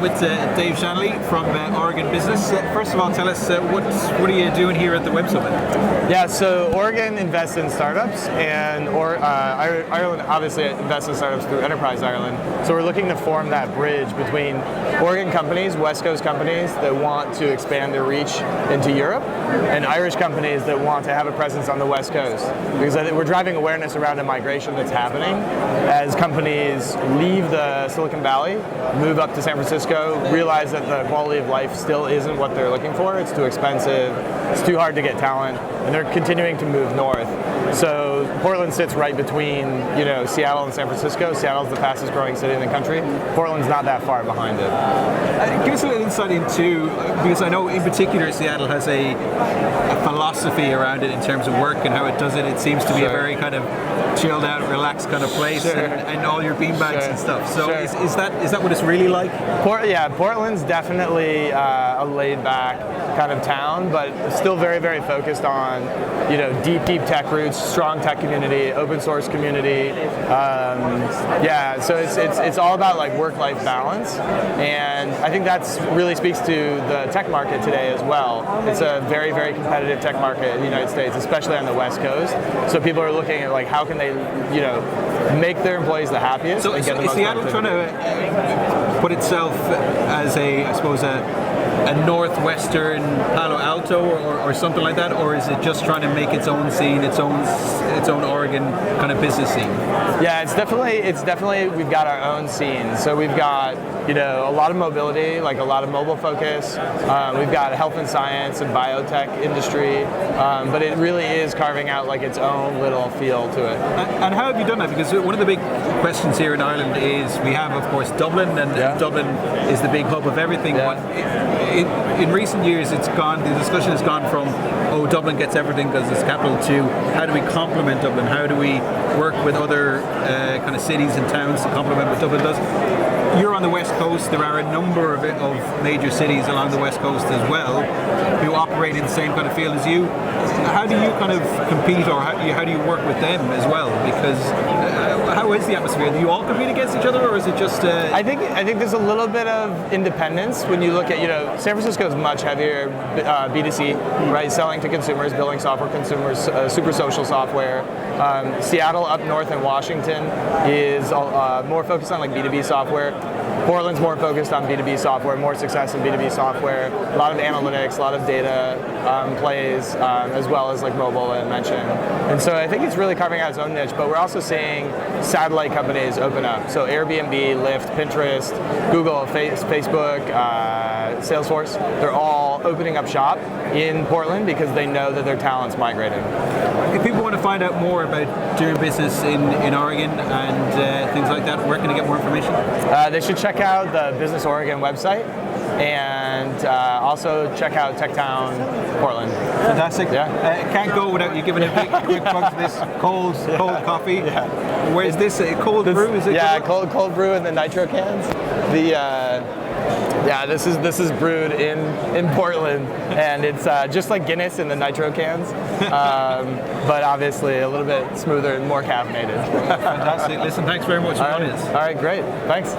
with Dave Shanley from Oregon Business. First of all, tell us what are you doing here at the Web Summit? Yeah, so Oregon invests in startups, and Ireland obviously invests in startups through Enterprise Ireland. So we're looking to form that bridge between Oregon companies, West Coast companies that want to expand their reach into Europe, and Irish companies that want to have a presence on the West Coast. Because I think we're driving awareness around a migration that's happening as companies leave the Silicon Valley, move up to San Francisco, realize that the quality of life still isn't what they're looking for. It's too expensive, it's too hard to get talent, and they're continuing to move north. So Portland sits right between, Seattle and San Francisco. Seattle's the fastest growing city in the country. Portland's not that far behind it. Give us a little insight into, because I know in particular Seattle has a philosophy around it in terms of work and how it does it. It seems to be a very kind of chilled out, relaxed kind of place, and all your beanbags and stuff. So is that what it's really like? Portland's definitely a laid back kind of town, but still very, very focused on, deep tech roots, strong tech community, open source community. So it's all about like work-life balance, and I think that's really speaks to the tech market today as well. It's a very, very competitive tech market in the United States, especially on the West Coast. So people are looking at like how can they, make their employees the happiest. So is Seattle trying to put itself as a northwestern Palo Alto or something like that, or is it just trying to make its own scene, its own Oregon kind of business scene? Yeah, it's definitely we've got our own scene. So we've got a lot of mobility, like a lot of mobile focus. We've got health and science and biotech industry, but it really is carving out like its own little feel to it. And how have you done that? Because one of the big questions here in Ireland is we have, of course, Dublin, and Dublin is the big hub of everything. Yeah. But in recent years, the discussion has gone from, Dublin gets everything because it's capital, to how do we complement Dublin? How do we work with other kind of cities and towns to complement what Dublin does? You're on the West Coast. There are a number of major cities along the West Coast as well who operate in the same kind of field as you. How do you kind of compete, or how do you work with them as well? Because how is the atmosphere? Do you all compete against each other, or is it just? I think there's a little bit of independence when you look at San Francisco is much heavier B2C, right? Selling to consumers, building software consumers, super social software. Seattle up north in Washington is more focused on like B2B software. Portland's more focused on B2B software, more success in B2B software, a lot of analytics, a lot of data plays, as well as like mobile and mention. And so I think it's really carving out its own niche, but we're also seeing satellite companies open up. So Airbnb, Lyft, Pinterest, Google, Facebook, Salesforce, they're all opening up shop in Portland because they know that their talent's migrating. If people want to find out more about doing business in Oregon and things like that, where can they get more information? They should check out the Business Oregon website, and also check out TechTown Portland. Fantastic. Yeah. Can't go without you giving a big quick plug for this cold coffee. Yeah. Where is this? A cold brew? Is it? Yeah, cold brew in the nitro cans. This is brewed in Portland, and it's just like Guinness in the nitro cans, but obviously a little bit smoother and more caffeinated. Fantastic. Listen, thanks very much for joining us. All right, great. Thanks.